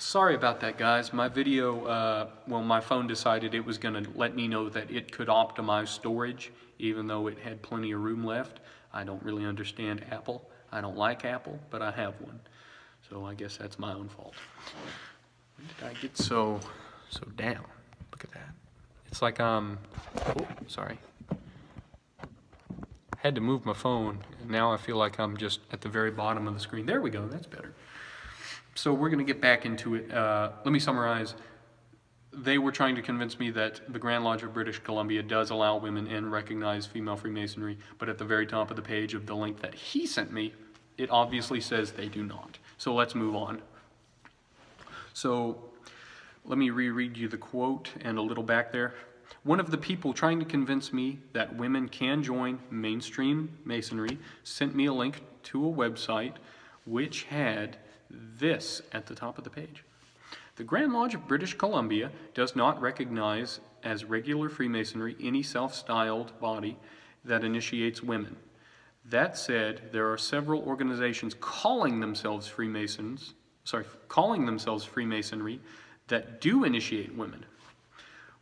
Sorry about that, guys. My video, well, my phone decided it was going to let me know that it could optimize storage, even though it had plenty of room left. I don't really understand Apple. I don't like Apple, but I have one. So I guess that's my own fault. When did I get so down? Look at that. It's like, oh, sorry. Had to move my phone, and now I feel like I'm just at the very bottom of the screen. There we go, that's better. So we're going to get back into it. Let me summarize. They were trying to convince me that the Grand Lodge of British Columbia does allow women and recognize female Freemasonry, but at the very top of the page of the link that he sent me, it obviously says they do not. So let's move on. So let me reread you the quote and a little back there. One of the people trying to convince me that women can join mainstream Masonry sent me a link to a website which had this at the top of the page. The Grand Lodge of British Columbia does not recognize as regular Freemasonry any self-styled body that initiates women. That said, there are several organizations calling themselves Freemasonry that do initiate women,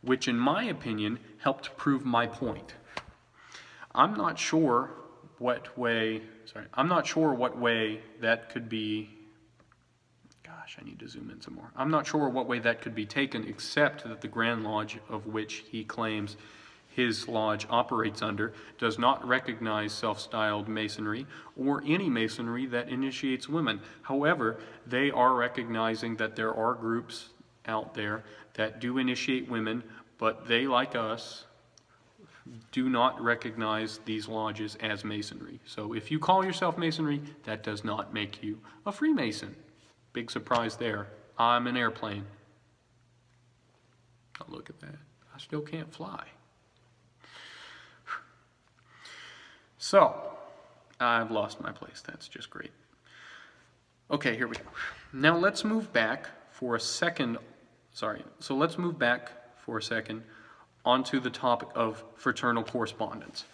which in my opinion helped prove my point. I'm not sure what way that could be. Gosh, I need to zoom in some more. I'm not sure what way that could be taken, except that the Grand Lodge, of which he claims his lodge operates under, does not recognize self-styled Masonry or any Masonry that initiates women. However, they are recognizing that there are groups out there that do initiate women, but they, like us, do not recognize these lodges as Masonry. So if you call yourself Masonry, that does not make you a Freemason. Big surprise there. I'm an airplane. Oh, look at that. I still can't fly. So, I've lost my place. That's just great. Okay, here we go. Now let's move back for a second. So let's move back for a second onto the topic of fraternal correspondence.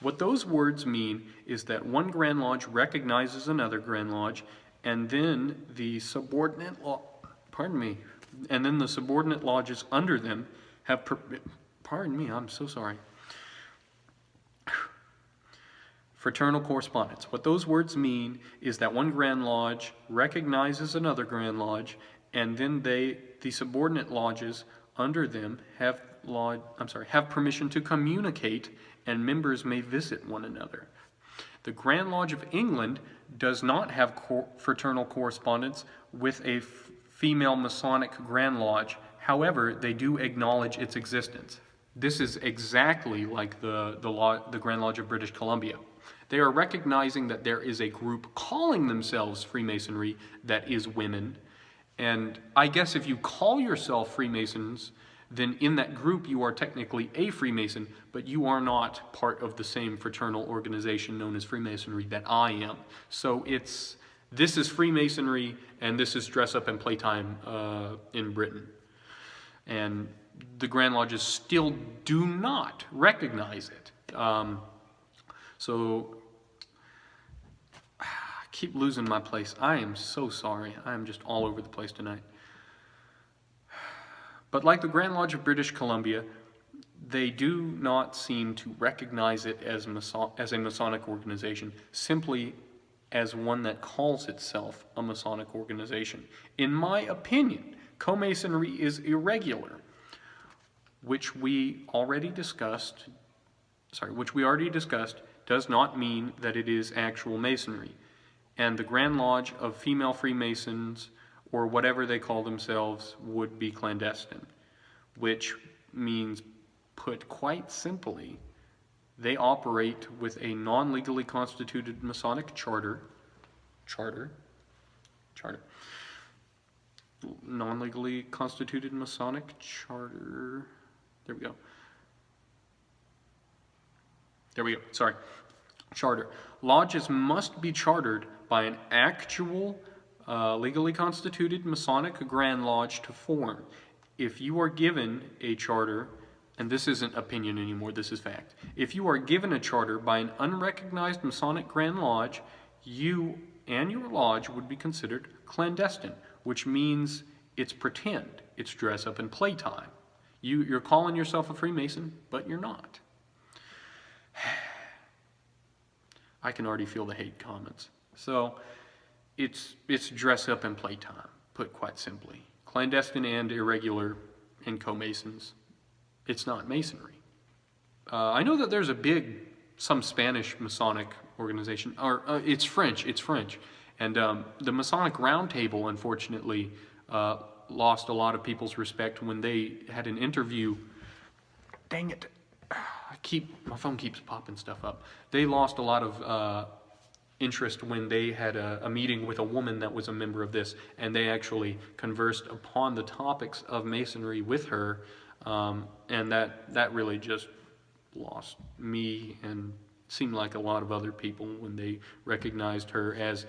What those words mean is that one Grand Lodge recognizes another Grand Lodge, and then the subordinate lodges under them have fraternal correspondence. What those words mean is that one Grand Lodge recognizes another Grand Lodge, and then the subordinate lodges under them have permission to communicate, and members may visit one another. The Grand Lodge of England does not have fraternal correspondence with a female Masonic Grand Lodge. However, they do acknowledge its existence. This is exactly like the Grand Lodge of British Columbia. They are recognizing that there is a group calling themselves Freemasonry that is women. And I guess if you call yourself Freemasons, then in that group you are technically a Freemason, but you are not part of the same fraternal organization known as Freemasonry that I am. So this is Freemasonry, and this is dress up and playtime in Britain. And the Grand Lodges still do not recognize it. So I keep losing my place. I am so sorry. I am just all over the place tonight. But like the Grand Lodge of British Columbia, they do not seem to recognize it as a Masonic organization, simply as one that calls itself a Masonic organization. In my opinion, co-Masonry is irregular, which we already discussed, does not mean that it is actual Masonry. And the Grand Lodge of Female Freemasons, or whatever they call themselves, would be clandestine, which means, put quite simply, they operate with a non-legally constituted Masonic charter, non-legally constituted Masonic charter, charter. Lodges must be chartered by an actual legally constituted Masonic Grand Lodge to form. If you are given a charter, and this isn't opinion anymore, this is fact. If you are given a charter by an unrecognized Masonic Grand Lodge, you and your lodge would be considered clandestine, which means it's pretend. It's dress up and playtime. You're calling yourself a Freemason, but you're not. I can already feel the hate comments. So it's dress up and playtime, put quite simply. Clandestine and irregular and co-Masons. It's not Masonry. I know that there's some Spanish Masonic organization, or it's French, and the Masonic Roundtable, unfortunately, lost a lot of people's respect when they had an interview. Dang it, my phone keeps popping stuff up. They lost a lot of interest when they had a meeting with a woman that was a member of this, and they actually conversed upon the topics of Masonry with her, and that really just lost me and seemed like a lot of other people when they recognized her as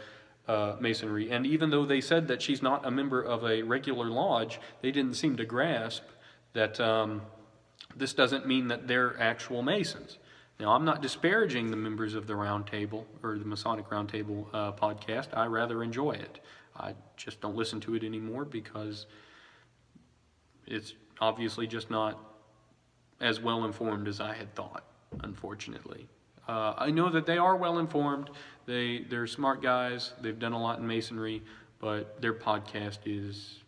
Masonry. And even though they said that she's not a member of a regular lodge, they didn't seem to grasp that this doesn't mean that they're actual Masons. Now, I'm not disparaging the members of the Round Table or the Masonic Round Table podcast. I rather enjoy it. I just don't listen to it anymore because it's obviously just not as well informed as I had thought, unfortunately. I know that they are well informed. They're smart guys. They've done a lot in Masonry, but their podcast is,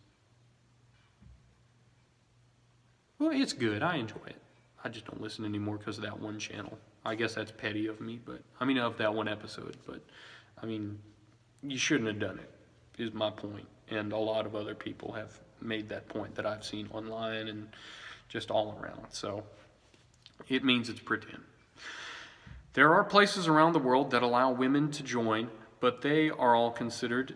well, it's good. I enjoy it. I just don't listen anymore because of that one channel. I guess that's petty of me, of that one episode. But, you shouldn't have done it, is my point. And a lot of other people have made that point that I've seen online and just all around. So it means it's pretend. There are places around the world that allow women to join, but they are all considered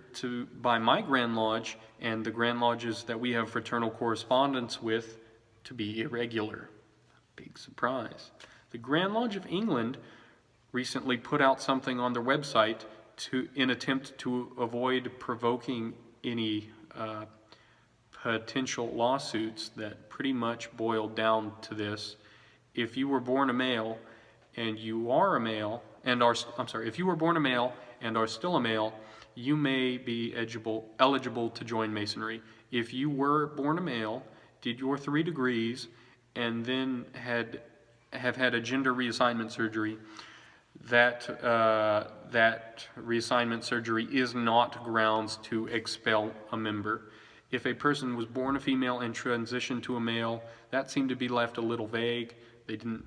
by my Grand Lodge and the Grand Lodges that we have fraternal correspondence with to be irregular. Big surprise. The Grand Lodge of England recently put out something on their website in attempt to avoid provoking any potential lawsuits that pretty much boiled down to this. If you were born a male and you are a male if you were born a male and are still a male, you may be eligible to join Masonry. If you were born a male, did your 3 degrees, and then have had a gender reassignment surgery, that reassignment surgery is not grounds to expel a member. If a person was born a female and transitioned to a male, that seemed to be left a little vague.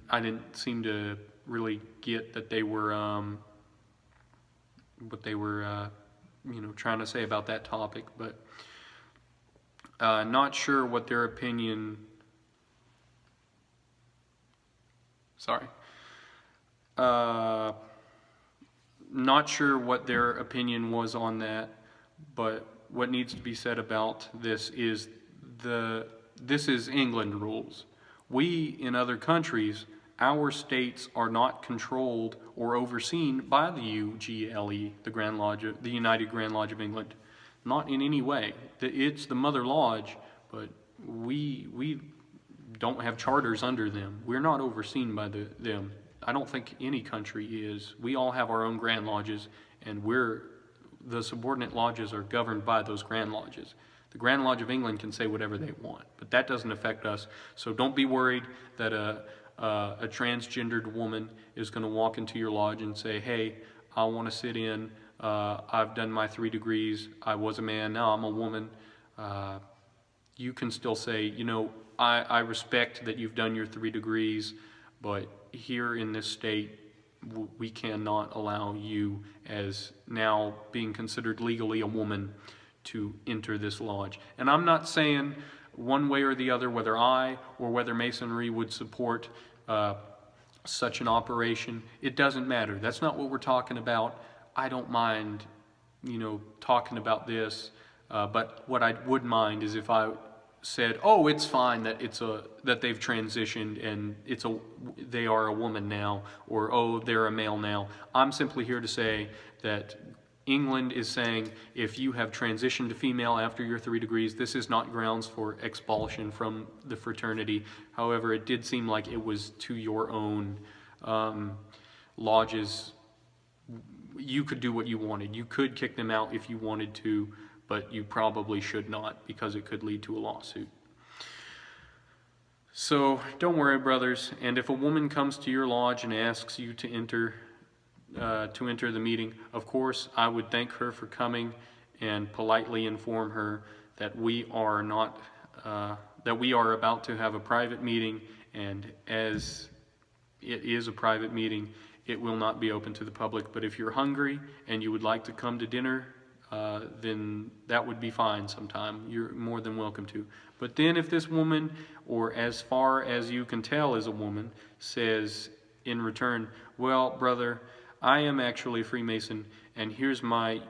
I didn't seem to really get that they were what they were trying to say about that topic, but not sure what their opinion. Not sure what their opinion was on that, but what needs to be said about this is this is England rules. We, in other countries, our states are not controlled or overseen by the UGLE, the United Grand Lodge of England. Not in any way. It's the mother lodge, but we don't have charters under them. We're not overseen by them. I don't think any country is. We all have our own Grand Lodges, and the subordinate lodges are governed by those Grand Lodges. The Grand Lodge of England can say whatever they want, but that doesn't affect us. So don't be worried that a transgendered woman is going to walk into your lodge and say, hey, I want to sit in. I've done my 3 degrees. I was a man, now I'm a woman. You can still say, I respect that you've done your 3 degrees, but here in this state, we cannot allow you, as now being considered legally a woman, to enter this lodge. And I'm not saying one way or the other whether I or whether Masonry would support such an operation. It doesn't matter. That's not what we're talking about. I don't mind, talking about this, but what I would mind is if I said, oh, it's fine that that they've transitioned and they are a woman now, or oh, they're a male now. I'm simply here to say that England is saying if you have transitioned to female after your 3 degrees, this is not grounds for expulsion from the fraternity. However, it did seem like it was to your own lodges. You could do what you wanted. You could kick them out if you wanted to, but you probably should not because it could lead to a lawsuit. So don't worry, brothers, and if a woman comes to your lodge and asks you to enter the meeting, of course I would thank her for coming and politely inform her that we are about to have a private meeting, and as it is a private meeting, it will not be open to the public. But if you're hungry and you would like to come to dinner, then that would be fine sometime. You're more than welcome to. But then if this woman, or as far as you can tell is a woman, says in return, well, brother, I am actually a Freemason, and here's my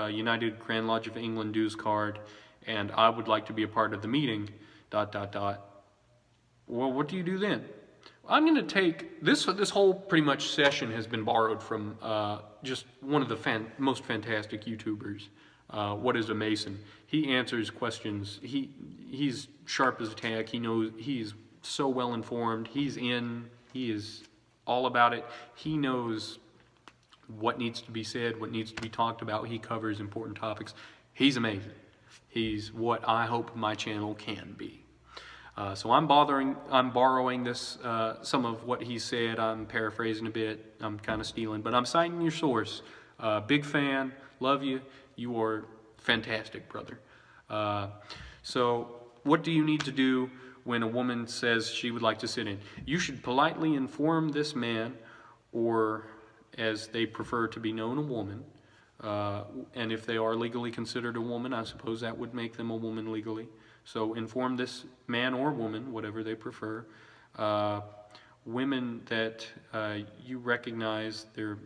United Grand Lodge of England dues card, and I would like to be a part of the meeting, ... Well, what do you do then? I'm going to take, this whole pretty much session has been borrowed from just one of the most fantastic YouTubers, What is a Mason? He answers questions, he's sharp as a tack, he knows, he's so well informed, he is all about it, he knows what needs to be said, what needs to be talked about, he covers important topics. He's amazing. He's what I hope my channel can be. So I'm borrowing this, some of what he said. I'm paraphrasing a bit. I'm kind of stealing, but I'm citing your source. Big fan, love you. You are fantastic, brother. So what do you need to do when a woman says she would like to sit in? You should politely inform this man, or as they prefer to be known, a woman. And if they are legally considered a woman, I suppose that would make them a woman legally. So inform this man or woman, whatever they prefer, women that you recognize their,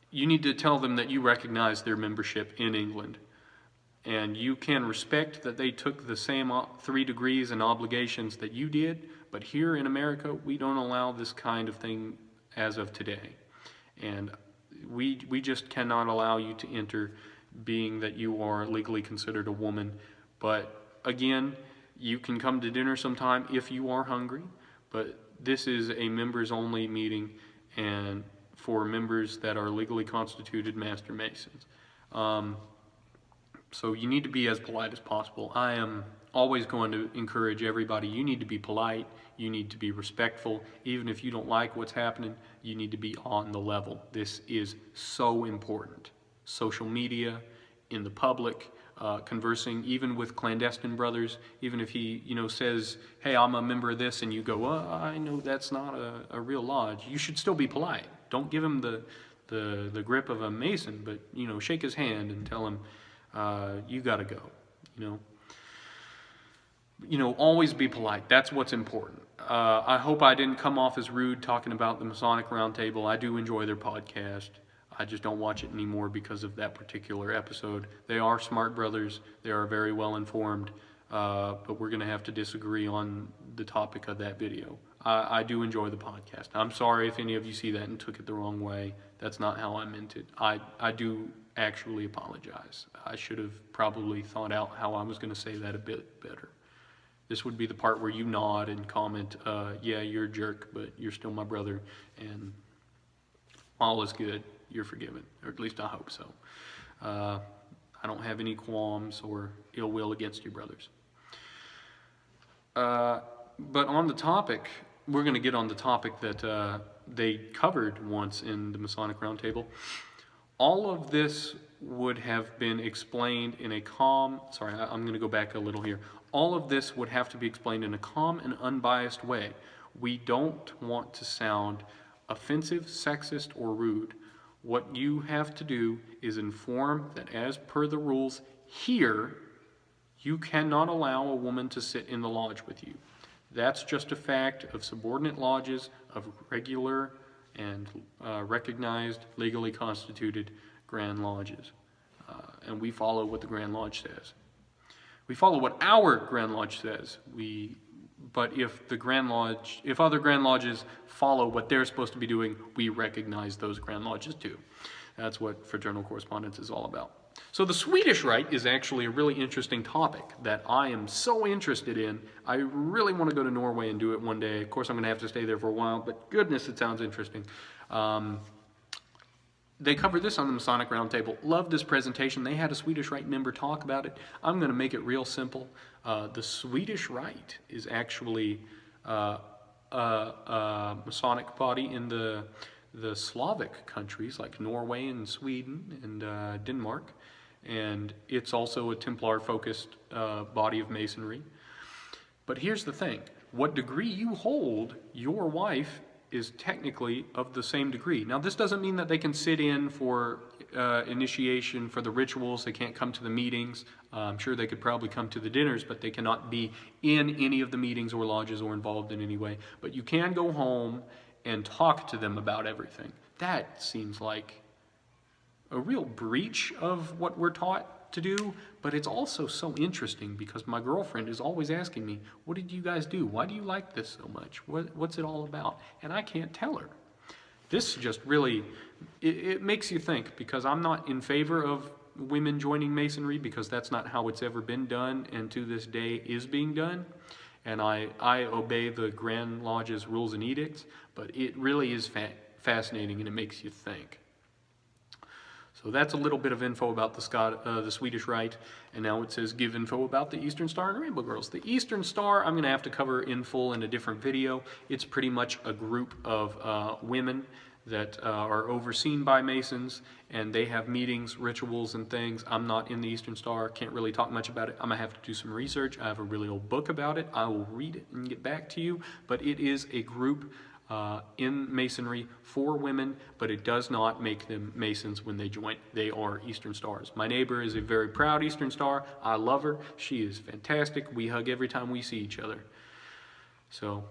you need to tell them that you recognize their membership in England. And you can respect that they took the same 3 degrees and obligations that you did, but here in America, we don't allow this kind of thing as of today. And we just cannot allow you to enter, being that you are legally considered a woman. But again, you can come to dinner sometime if you are hungry, but this is a members only meeting, and for members that are legally constituted Master Masons. So you need to be as polite as possible. I am always going to encourage everybody, you need to be polite, you need to be respectful. Even if you don't like what's happening, you need to be on the level. This is so important. Social media, in the public, conversing even with clandestine brothers, even if he says, hey, I'm a member of this, and you go, well, I know that's not a real lodge, you should still be polite. Don't give him the grip of a Mason, but shake his hand and tell him, you got to go. Always be polite. That's what's important. I hope I didn't come off as rude talking about the Masonic Roundtable. I do enjoy their podcast. I just don't watch it anymore because of that particular episode. They are smart brothers. They are very well informed, but we're going to have to disagree on the topic of that video. I do enjoy the podcast. I'm sorry if any of you see that and took it the wrong way. That's not how I meant it. I do actually apologize. I should have probably thought out how I was going to say that a bit better. This would be the part where you nod and comment, yeah, you're a jerk, but you're still my brother, and all is good. You're forgiven, or at least I hope so. I don't have any qualms or ill will against you, brothers. But on the topic, we're going to get on the topic that they covered once in the Masonic Roundtable. All of this would have been explained in a calm, I'm going to go back a little here. All of this would have to be explained in a calm and unbiased way. We don't want to sound offensive, sexist, or rude. What you have to do is inform that as per the rules here, you cannot allow a woman to sit in the lodge with you. That's just a fact of subordinate lodges, of regular and recognized, legally constituted Grand Lodges. And we follow what the Grand Lodge says. We follow what our Grand Lodge says. But if other Grand Lodges follow what they're supposed to be doing, we recognize those Grand Lodges too. That's what fraternal correspondence is all about. So the Swedish Rite is actually a really interesting topic that I am so interested in. I really want to go to Norway and do it one day. Of course, I'm going to have to stay there for a while, but goodness, it sounds interesting. they covered this on the Masonic Roundtable. Loved this presentation. They had a Swedish Rite member talk about it. I'm going to make it real simple. The Swedish Rite is actually a Masonic body in the Slavic countries like Norway and Sweden and Denmark. And it's also a Templar-focused body of Masonry. But here's the thing. What degree you hold, your wife is technically of the same degree. Now, this doesn't mean that they can sit in for initiation, for the rituals. They can't come to the meetings. I'm sure they could probably come to the dinners, but they cannot be in any of the meetings or lodges or involved in any way. But you can go home and talk to them about everything. That seems like a real breach of what we're taught to do, but it's also so interesting because my girlfriend is always asking me, what did you guys do? Why do you like this so much? What's it all about? And I can't tell her. This just really, it makes you think, because I'm not in favor of women joining Masonry because that's not how it's ever been done and to this day is being done. And I obey the Grand Lodge's rules and edicts, but it really is fascinating and it makes you think. So that's a little bit of info about the Swedish Rite, and now it says give info about the Eastern Star and Rainbow Girls. The Eastern Star I'm going to have to cover in full in a different video. It's pretty much a group of women that are overseen by Masons, and they have meetings, rituals, and things. I'm not in the Eastern Star, can't really talk much about it. I'm going to have to do some research. I have a really old book about it. I will read it and get back to you, but it is a group in Masonry for women, but it does not make them Masons when they join. They are Eastern Stars. My neighbor is a very proud Eastern Star. I love her. She is fantastic. We hug every time we see each other. So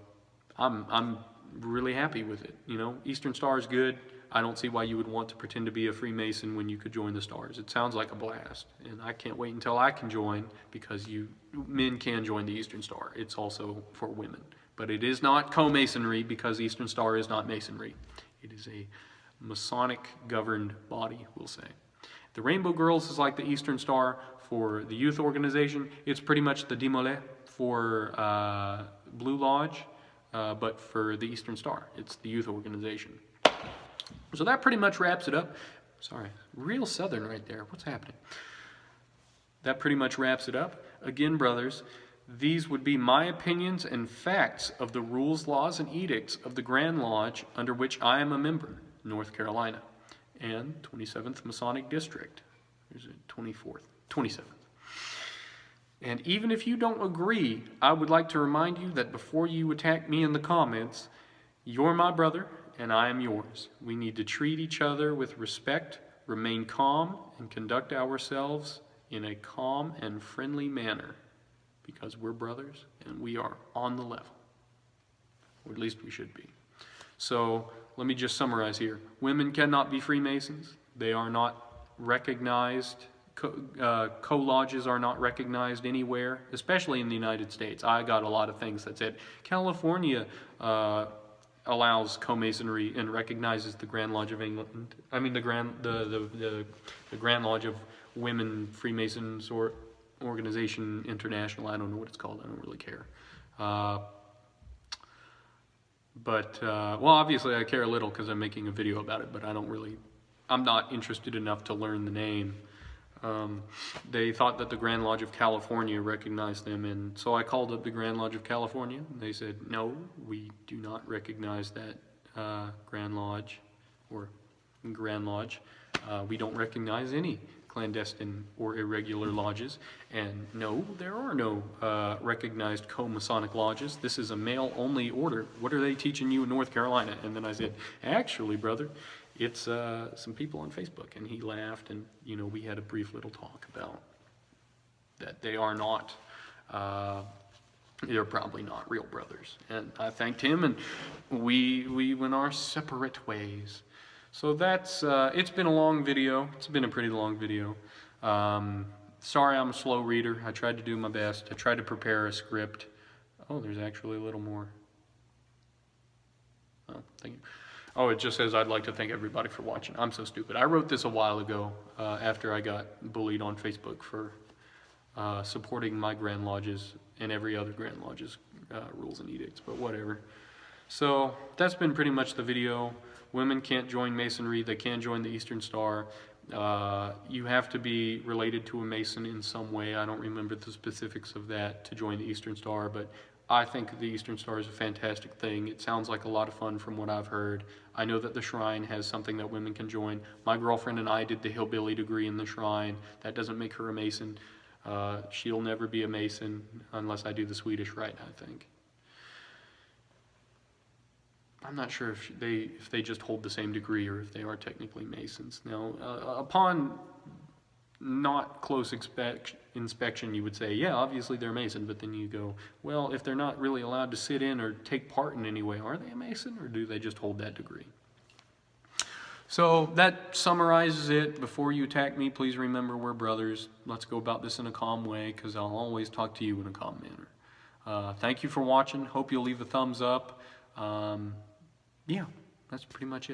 I'm really happy with it. You know, Eastern Star is good. I don't see why you would want to pretend to be a Freemason when you could join the Stars. It sounds like a blast, and I can't wait until I can join, because men can join the Eastern Star. It's also for women. But it is not co-Masonry, because Eastern Star is not Masonry. It is a Masonic-governed body, we'll say. The Rainbow Girls is like the Eastern Star for the youth organization. It's pretty much the Demolay for Blue Lodge, but for the Eastern Star. It's the youth organization. So that pretty much wraps it up. Sorry, real Southern right there. What's happening? That pretty much wraps it up. Again, brothers, these would be my opinions and facts of the rules, laws, and edicts of the Grand Lodge under which I am a member, North Carolina, and 27th Masonic District. Here's it, 27th. And even if you don't agree, I would like to remind you that before you attack me in the comments, you're my brother and I am yours. We need to treat each other with respect, remain calm, and conduct ourselves in a calm and friendly manner, because we're brothers and we are on the level, or at least we should be. So let me just summarize here. Women cannot be Freemasons. They are not recognized. Co-lodges are not recognized anywhere, especially in the United States. I got a lot of things that said California allows co-Masonry and recognizes the Grand Lodge of England. I mean the Grand Lodge of Women Freemasons or Organization International. I don't know what it's called. I don't really care. Well, obviously I care a little because I'm making a video about it, but I'm not interested enough to learn the name. They thought that the Grand Lodge of California recognized them, and so I called up the Grand Lodge of California, and they said, no, we do not recognize that Grand Lodge, or Grand Lodge. We don't recognize any clandestine or irregular lodges, and no, there are no recognized co-Masonic lodges. This is a male-only order. What are they teaching you in North Carolina? And then I said, actually, brother, it's some people on Facebook. And he laughed, and we had a brief little talk about that they are not, they're probably not real brothers. And I thanked him, and we went our separate ways. So that's, it's been a long video. It's been a pretty long video. Sorry I'm a slow reader. I tried to do my best. I tried to prepare a script. Oh, there's actually a little more. Oh, thank you. Oh, it just says, I'd like to thank everybody for watching. I'm so stupid. I wrote this a while ago after I got bullied on Facebook for supporting my Grand Lodges and every other Grand Lodge's rules and edicts, but whatever. So that's been pretty much the video. Women can't join Masonry, they can join the Eastern Star. You have to be related to a Mason in some way. I don't remember the specifics of that to join the Eastern Star, but I think the Eastern Star is a fantastic thing. It sounds like a lot of fun from what I've heard. I know that the Shrine has something that women can join. My girlfriend and I did the Hillbilly degree in the Shrine. That doesn't make her a Mason. She'll never be a Mason unless I do the Swedish Rite, I think. I'm not sure if they just hold the same degree or if they are technically Masons. Now, upon not close inspection, you would say, yeah, obviously they're a Mason, but then you go, well, if they're not really allowed to sit in or take part in any way, are they a Mason, or do they just hold that degree? So that summarizes it. Before you attack me, please remember we're brothers. Let's go about this in a calm way, because I'll always talk to you in a calm manner. Thank you for watching. Hope you'll leave a thumbs up. Yeah, that's pretty much it.